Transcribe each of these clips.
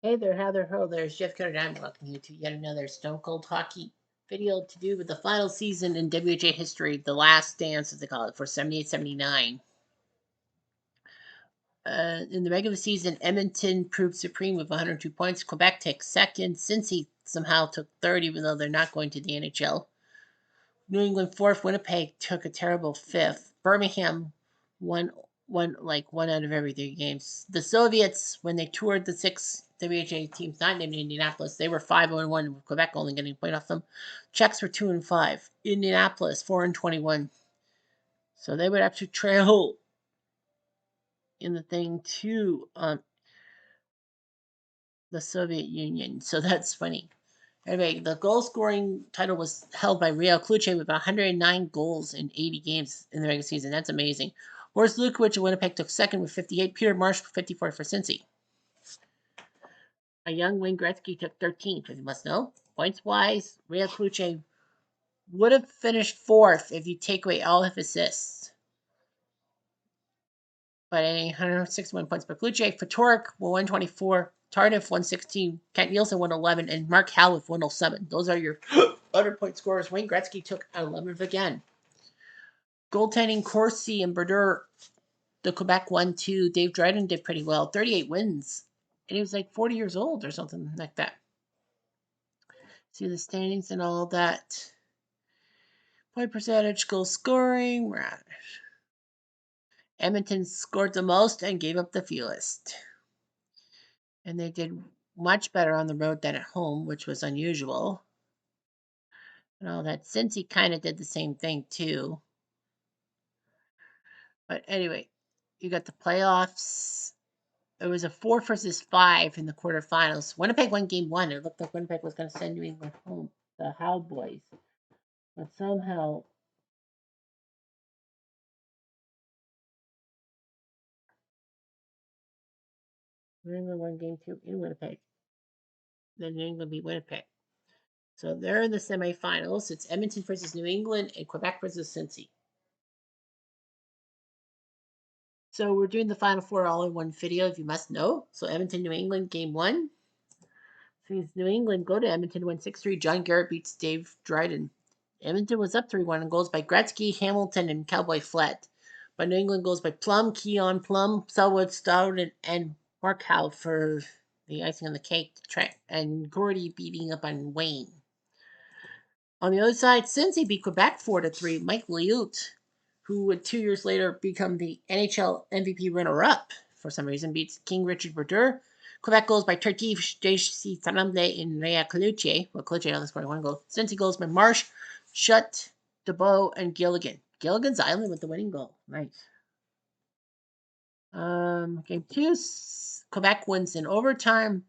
Hey there, Heather Ho. There's Jeff Cutter. I'm welcoming you to yet another Stone Cold Hockey video to do with the final season in WHA history, the last dance, as they call it, for 78-79. In the regular season, Edmonton proved supreme with 102 points. Quebec takes second. Cincy somehow took third, even though they're not going to the NHL. New England fourth. Winnipeg took a terrible fifth. Birmingham won out of every 3 games. The Soviets, when they toured the 6 WHA teams not named Indianapolis, they were 5-1, with Quebec only getting a point off them. Czechs were 2-5. Indianapolis 4-21. So they would actually trail in the thing to the Soviet Union. So that's funny. Anyway, the goal scoring title was held by WHA with 109 goals in 80 games in the regular season. That's amazing. Boris Lukowich of Winnipeg took second with 58. Peter Marsh 54 for Cincy. A young Wayne Gretzky took 13th, as you must know. Points wise, WHA would have finished fourth if you take away all of his assists. But 161 points per Kluche. Fatorik 124. Tardif 116. Kent Nielsen 111. And Mark Howell 107. Those are your 100-point scorers. Wayne Gretzky took 11th again. Goaltending, Corsi and Brodeur. The Quebec won too. Dave Dryden did pretty well. 38 wins. And he was like 40 years old or something like that. See the standings and all that. Point percentage, goal scoring. Edmonton scored the most and gave up the fewest. And they did much better on the road than at home, which was unusual. And all that. Cincy kind of did the same thing too. But anyway, you got the playoffs. It was a 4-5 in the quarterfinals. Winnipeg won game 1. It looked like Winnipeg was going to send New England home, the Howe boys. But somehow New England won game 2 in Winnipeg. Then New England beat Winnipeg. So they're in the semifinals. It's Edmonton versus New England and Quebec versus Cincy. So we're doing the Final Four all in one video, if you must know. So Edmonton, New England, game 1. Sees New England go to Edmonton, win 6-3. John Garrett beats Dave Dryden. Edmonton was up 3-1 and goals by Gretzky, Hamilton, and Cowboy Flett. But New England goes by Plum, Keon Plum, Selwood, Stout, and Mark Howe for the icing on the cake, and Gordy beating up on Wayne. On the other side, Cincy beat Quebec 4-3. Mike Liut, who would 2 years later become the NHL MVP runner-up for some reason, beats King Richard Brodeur. Quebec goes by Tartif, JC Tremblay, and Rea Cloutier. Well, Cloutier only scored 1 goal. Cincy goes by Marsh, Shutt, DeBow, and Gilligan. Gilligan's Island with the winning goal. Nice. Game 2, Quebec wins in overtime.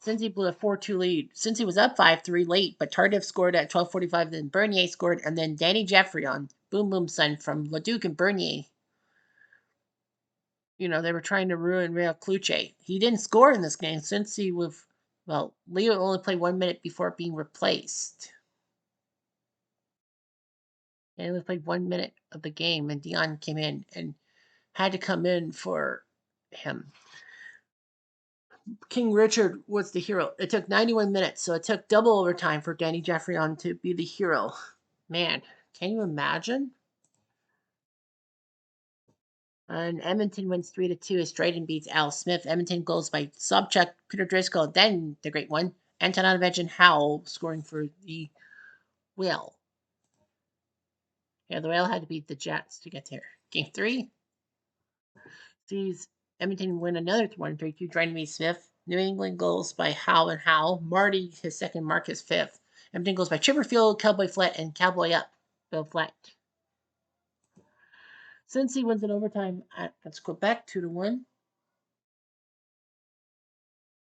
Cincy blew a 4-2 lead. Cincy was up 5-3 late, but Tardif scored at 12:45. Then Bernier scored, and then Danny Jeffrey on Boom Boom Son from Leduc and Bernier. You know, they were trying to ruin Real Cluche. He didn't score in this game. Cincy with, well, Leo only played 1 minute before being replaced. And he only played 1 minute of the game, and Dion came in and had to come in for him. King Richard was the hero. It took 91 minutes, so it took double overtime for Danny Jeffrion to be the hero. Man, can you imagine? And Edmonton wins 3-2 as Dryden beats Al Smith. Edmonton goes by Sobchuk, Peter Driscoll, then the great one, Antonovich and Howell scoring for the Whale. Yeah, the Whale had to beat the Jets to get there. Game 3 sees Edmonton win another 1-3-2. Dryden beats Smith. New England goes by Howe and Howe. Marty, his second, Mark his fifth. Edmonton goes by Chipperfield, Cowboy Flett, and Cowboy Up, Bill Flett. Cincy wins in overtime against Quebec 2-1.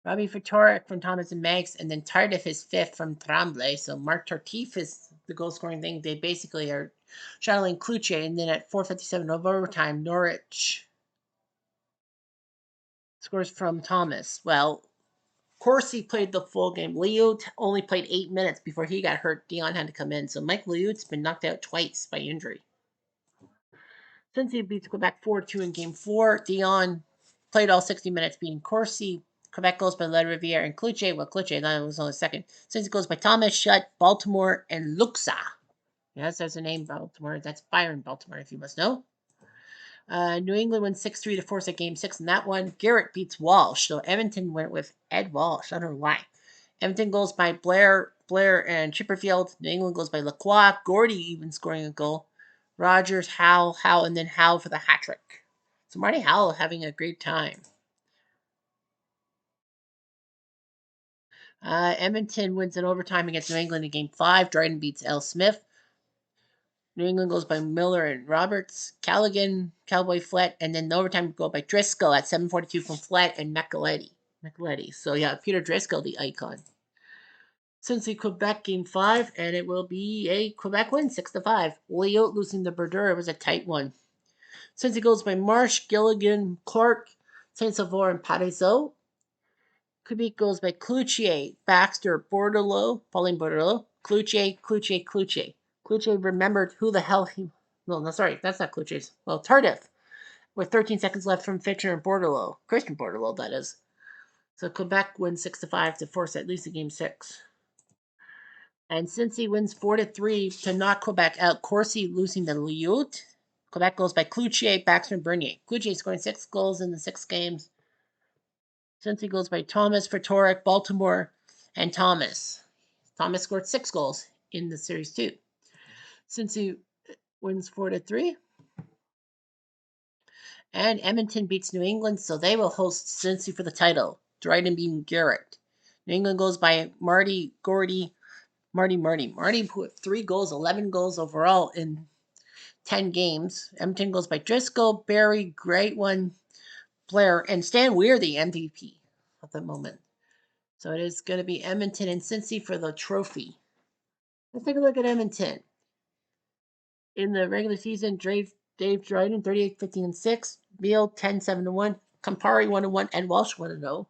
Robbie Fatorik from Thomas and Meggs, and then Tardif is fifth from Tremblay. So Mark Tartif is the goal scoring thing. They basically are shuttling Kluche, and then at 4:57 of overtime, Norwich scores from Thomas. Well, Corsi played the full game. Liut only played 8 minutes before he got hurt. Dion had to come in. So Mike Liut's been knocked out twice by injury. Cincy beats Quebec 4-2 in game 4. Dion played all 60 minutes, beating Corsi. Quebec goes by Le Riviere and Cloutier. Well, Cloutier, that was only second. Cincy goes by Thomas, Shutt, Baltimore, and Luxa. Yes, there's a name, Baltimore. That's Byron Baltimore, if you must know. New England wins 6-3 to force at game 6 in that one. Garrett beats Walsh. So Edmonton went with Ed Walsh. I don't know why. Edmonton goes by Blair, and Chipperfield. New England goes by Lacroix. Gordy even scoring a goal. Rogers, Howe, and then Howe for the hat trick. So Marty Howe having a great time. Edmonton wins in overtime against New England in game 5. Dryden beats L. Smith. New England goes by Miller and Roberts, Callaghan, Cowboy, Flett, and then the overtime go by Driscoll at 7:42 from Flett and Micheletti. So yeah, Peter Driscoll, the icon. Cincy Quebec game 5, and it will be a Quebec win 6-5. Leo losing to Berdure. It was a tight one. Cincy goes by Marsh, Gilligan, Clark, Saint Sauveur, and Parizeau. Quebec goes by Cloutier, Baxter, Bordelot, Pauline Bordelot, Cloutier. Cloutier remembered who the hell he. No, sorry, that's not Cloutier's. Well, Tardif, with 13 seconds left from Fitcher and Bordelot. Christian Bordelot, that is. So Quebec wins 6-5 to force at least a game 6. And Cincy wins 4-3 to knock Quebec out. Corsi losing to Lyout. Quebec goes by Cloutier, Baxter, and Bernier. Cloutier scoring 6 goals in the 6 games. Cincy goes by Thomas, Ftorek, Baltimore, and Thomas. Thomas scored 6 goals in the series too. Cincy wins 4-3. And Edmonton beats New England, so they will host Cincy for the title. Dryden beating Garrett. New England goes by Marty, Gordy, Marty. Marty put 3 goals, 11 goals overall in 10 games. Edmonton goes by Driscoll, Barry, great one, Blair, and Stan Weir, the MVP at the moment. So it is going to be Edmonton and Cincy for the trophy. Let's take a look at Edmonton. In the regular season, Dave Dryden, 38-15-6. Beal, 10-7-1. Campari, 1-1. Ed Walsh, 1-0.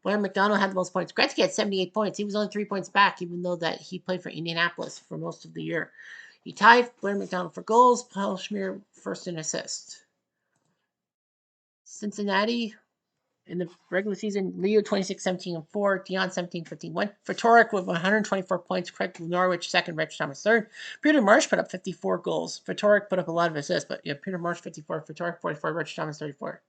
Blair McDonald had the most points. Gretzky had 78 points. He was only 3 points back, even though that he played for Indianapolis for most of the year. He tied Blair McDonald for goals. Paul Schmier first in assists. Cincinnati, in the regular season, Leo 26-17-4, Dion 17-15-1. Ftorek with 124 points, Craig Norwich second, Rich Thomas third. Peter Marsh put up 54 goals. Ftorek put up a lot of assists, but yeah, Peter Marsh 54, Ftorek 44, Rich Thomas 34.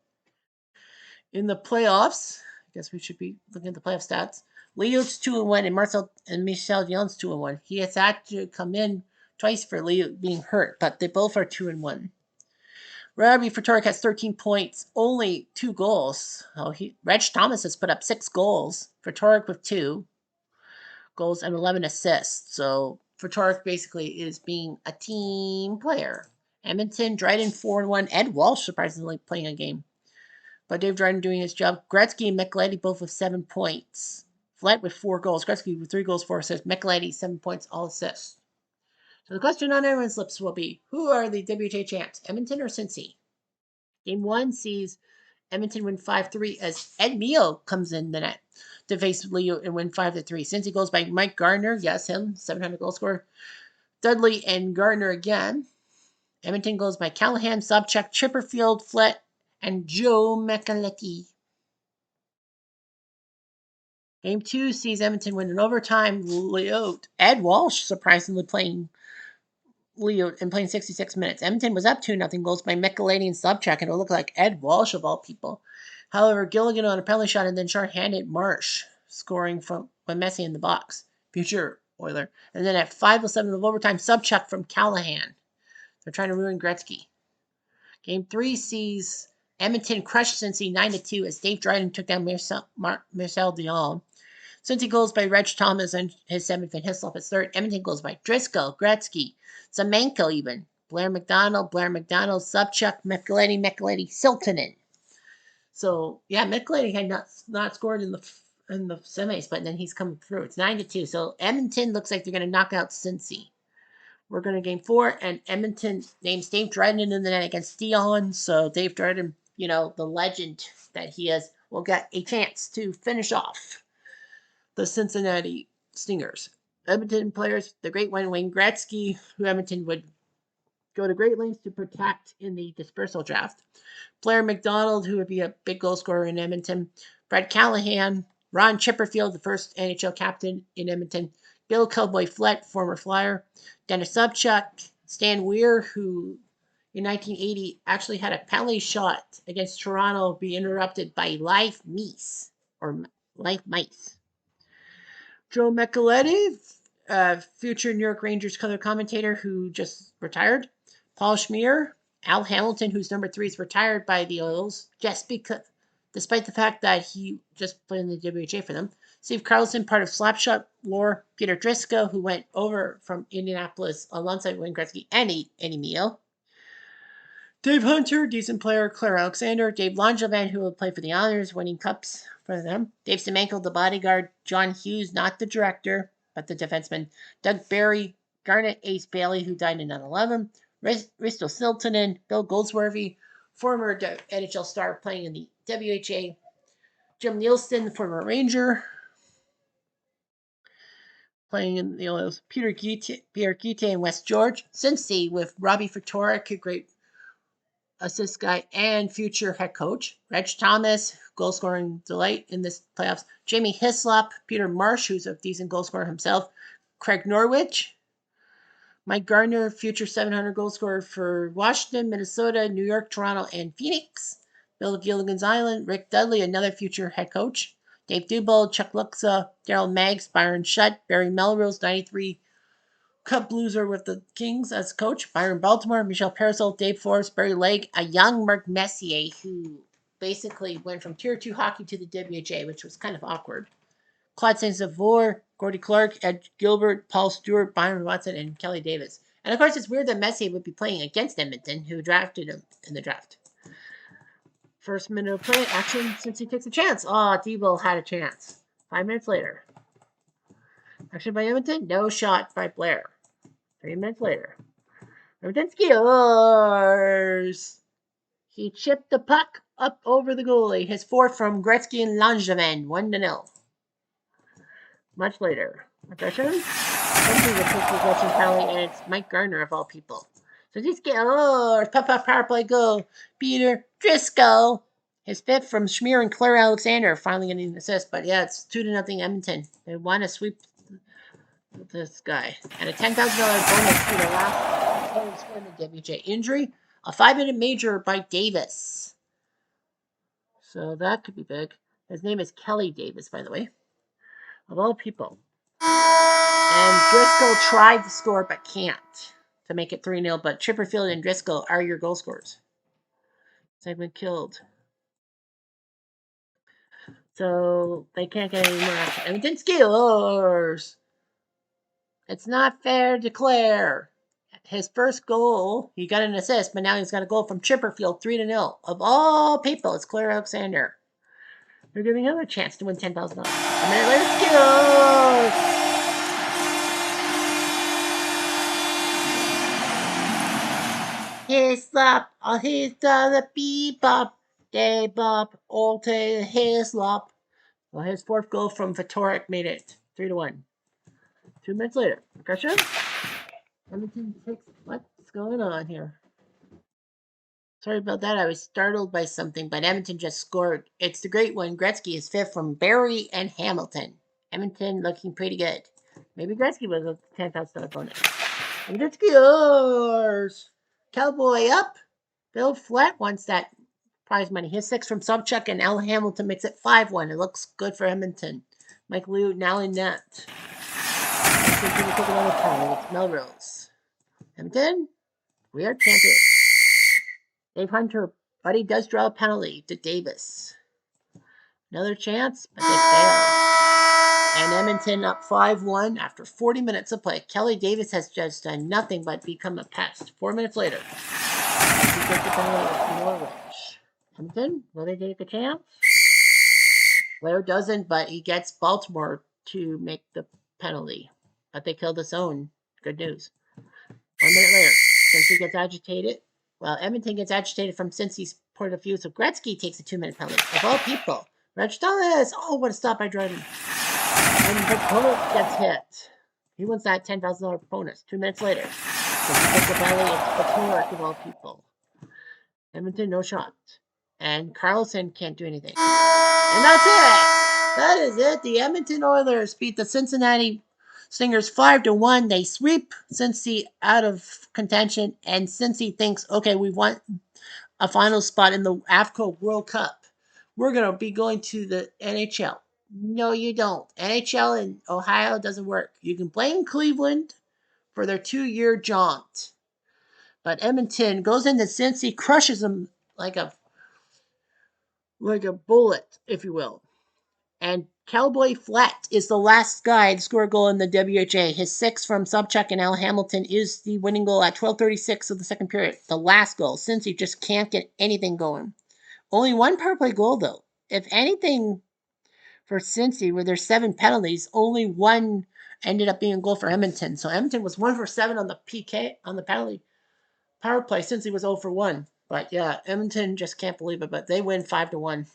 In the playoffs, I guess we should be looking at the playoff stats. Leo's 2-1 and Michel Dion's 2-1. He has had to come in twice for Leo being hurt, but they both are 2-1. Robbie Ftorek has 13 points, only 2 goals. Reg Thomas has put up 6 goals. Ftorek with 2 goals and 11 assists. So Ftorek basically is being a team player. Edmonton, Dryden 4-1. Ed Walsh surprisingly playing a game. But Dave Dryden doing his job. Gretzky and Micheletti both with 7 points. Flett with 4 goals. Gretzky with 3 goals, 4 assists. Micheletti 7 points, all assists. So the question on everyone's lips will be, who are the WHA champs, Edmonton or Cincy? Game 1 sees Edmonton win 5-3 as Ed Mio comes in the net to face Leo and win 5-3. Cincy goes by Mike Gardner, yes, him, 700 goal scorer. Dudley and Gardner again. Edmonton goes by Callahan, Sobchak, Chipperfield, Flett, and Joe Micheletti. Game 2 sees Edmonton win in overtime. Ed Walsh surprisingly playing Leo and playing 66 minutes. Edmonton was up 2-0 goals by Micheletti and Sobchak, and it looked like Ed Walsh of all people. However, Gilligan on a penalty shot and then short-handed Marsh scoring from Messi in the box. Future Oiler. And then at 5:07 of overtime, Sobchak from Callahan. They're trying to ruin Gretzky. Game 3 sees Edmonton crush Cincy 9-2 as Dave Dryden took down Marcel Dion. Cincy goes by Reg Thomas and his 7th and Hislop his 3rd. Edmonton goes by Driscoll, Gretzky, Semenko even. Blair McDonald, Sobchak, Micheletti, Siltonen. So yeah, Micheletti had not scored in the semis, but then he's coming through. It's 9-2. So Edmonton looks like they're going to knock out Cincy. We're going to game 4, and Edmonton names Dave Dryden in the net against Dion. So Dave Dryden, the legend that he is, will get a chance to finish off the Cincinnati Stingers. Edmonton players, the great one, Wayne Gretzky, who Edmonton would go to great lengths to protect in the dispersal draft. Blair McDonald, who would be a big goal scorer in Edmonton. Brett Callahan. Ron Chipperfield, the first NHL captain in Edmonton. Bill Cowboy Flett, former Flyer. Dennis Subchuk. Stan Weir, who in 1980 actually had a penalty shot against Toronto be interrupted by live mice or live mice. Joe Micheletti, future New York Rangers color commentator who just retired. Paul Schmier, Al Hamilton, who's number 3, is retired by the Oils just because, despite the fact that he just played in the WHA for them. Steve Carlson, part of Slapshot lore. Peter Driscoll, who went over from Indianapolis alongside Wayne Gretzky and Eddie Meal. Dave Hunter, decent player. Claire Alexander. Dave Langevin, who will play for the Islanders, winning cups for them. Dave Semenko, the bodyguard. John Hughes, not the director, but the defenseman. Doug Barry. Garnet Ace Bailey, who died in 9/11. Risto Siltonen. Bill Goldsworthy, former NHL star playing in the WHA. Jim Nielsen, former Ranger, playing in the Oilers. Pierre Guite and West George. Cincy with Robbie Ftorek, a great assist guy and future head coach. Reg Thomas, goal scoring delight in this playoffs. Jamie Hislop, Peter Marsh, who's a decent goal scorer himself. Craig Norwich. Mike Gardner, future 700 goal scorer for Washington, Minnesota, New York, Toronto, and Phoenix. Bill Gilligan's Island. Rick Dudley, another future head coach. Dave Dubald, Chuck Luxa, Daryl Maggs, Byron Shutt, Barry Melrose, 93 Cup loser with the Kings as coach. Byron Baltimore, Michel Parasol, Dave Forrest, Barry Legg, a young Mark Messier who basically went from Tier 2 hockey to the WHA, which was kind of awkward. Claude Saint-Sauveur, Gordy Clark, Ed Gilbert, Paul Stewart, Byron Watson, and Kelly Davis. And of course, it's weird that Messier would be playing against Edmonton, who drafted him in the draft. First minute of play action since he takes a chance. Oh, Debo had a chance. 5 minutes later. Action by Edmonton. No shot by Blair. 3 minutes later. Edmonton scores. He chipped the puck up over the goalie. His 4th from Gretzky and Langevin. 1-0. Much later. Aggression. Something that takes possession penalty, and it's Mike Gardner of all people. So he scores. Power play goal. Peter Driscoll. His 5th from Schmier and Claire Alexander. Finally getting an assist. But yeah, it's 2-0 Edmonton. They want to sweep this guy. And a $10,000 bonus to the last player score in the WHA. Injury. A 5-minute major by Davis. So that could be big. His name is Kelly Davis, by the way. Of all people. And Driscoll tried to score but can't to make it 3-0. But Chipperfield and Driscoll are your goal scorers. Segment killed. So they can't get any more action. Edmonton scores. It's not fair to Claire. His first goal, he got an assist, but now he's got a goal from Chipperfield, 3-0. Of all people, it's Claire Alexander. They're giving him a chance to win $10,000. A minute later, scores. Hislop, he's the bebop, day bop, all to Hislop. Well, his 4th goal from Ftorek made it 3-1. 2 minutes later, aggression. Edmonton takes. What's going on here? Sorry about that. I was startled by something, but Edmonton just scored. It's the great one. Gretzky is 5th from Barry and Hamilton. Edmonton looking pretty good. Maybe Gretzky was a $10,000 bonus. Edmonton scores. Cowboy up. Bill Flett wants that prize money. His 6 from Subchuk and Al Hamilton makes it 5-1. It looks good for Edmonton. Mike Liu now in net. It's Melrose. Edmonton, we are champions. Dave Hunter, but he does draw a penalty to Davis. Another chance, but they fail. And Edmonton up 5-1 after 40 minutes of play. Kelly Davis has just done nothing but become a pest. 4 minutes later, he gets the penalty with Norwich. Edmonton, will they take a chance? Blair doesn't, but he gets Baltimore to make the penalty. But they killed his own. Good news. 1 minute later, Cincy gets agitated. Well, Edmonton gets agitated from Cincy's point of view, so Gretzky takes a 2-minute penalty. Of all people, Reg Thomas. Oh, what a stop by Dryden. And the opponent gets hit. He wins that $10,000 bonus. 2 minutes later. So he gets the belly of the Torque of all people. Edmonton, no shot. And Carlson can't do anything. And that's it. That is it. The Edmonton Oilers beat the Cincinnati Stingers 5-1. They sweep Cincy out of contention, and Cincy thinks, okay, we want a final spot in the AFCO World Cup. We're going to be going to the NHL. No, you don't. NHL in Ohio doesn't work. You can blame Cleveland for their 2-year jaunt. But Edmonton goes into Cincy, crushes them like a bullet, if you will. And Cowboy Flat is the last guy to score a goal in the WHA. His 6 from Subchuck and Al Hamilton is the winning goal at 12:36 of the second period. The last goal, since he just can't get anything going. Only one power play goal, though. If anything, for Cincy, where there's 7 penalties, only one ended up being a goal for Edmonton. So Edmonton was 1 for 7 on the PK, on the penalty power play. Cincy was 0 for 1. But yeah, Edmonton just can't believe it. But they win 5-1.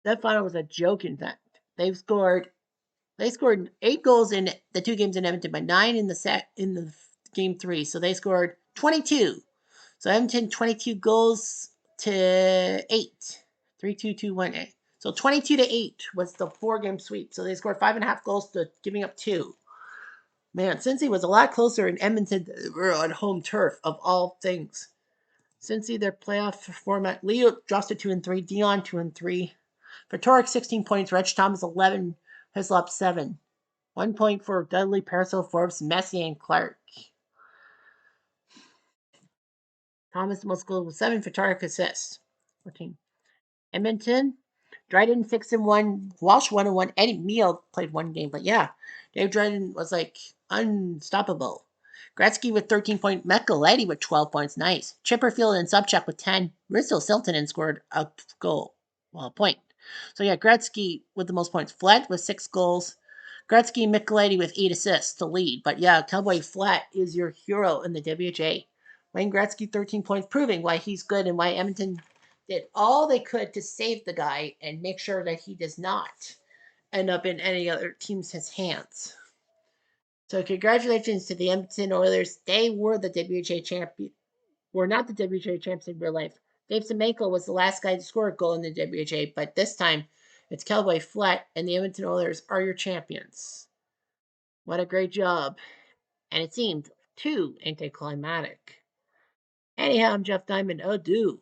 That final was a joke, in fact. They scored 8 goals in the 2 games in Edmonton, but 9 in the game 3. So they scored 22. So Edmonton 22 goals to 8. 3-2-2-1. So 22-8 was the 4-game sweep. So they scored 5.5 goals to giving up 2. Man, Cincy was a lot closer in Edmonton on home turf of all things. Cincy, their playoff format, Leo drops to 2-3, Dion 2-3. For Torek, 16 points, Reg Thomas 11, Hislop 7. 1 point for Dudley, Parasil, Forbes, Messier, and Clark. Thomas the most goals with 7 for Torek assists. 14. Edmonton, Dryden 6-1, Walsh 1-1. Eddie Meal played 1 game, but yeah, Dave Dryden was like unstoppable. Gretzky with 13 points, Micheletti with 12 points, nice. Chipperfield and Subchuck with 10. Rizzo Siltonen scored a goal, well, a point. So yeah, Gretzky with the most points. Flett with 6 goals. Gretzky and Micheletti with 8 assists to lead. But yeah, Cowboy Flett is your hero in the WHA. Wayne Gretzky, 13 points, proving why he's good and why Edmonton did all they could to save the guy and make sure that he does not end up in any other team's hands. So congratulations to the Edmonton Oilers. They were the WHA champion. Were not the WHA champions in real life. Dave Semenko was the last guy to score a goal in the WHA, but this time it's Cowboy Flat and the Edmonton Oilers are your champions. What a great job. And it seemed too anticlimactic. Anyhow, I'm Jeff Diamond. Oh, do.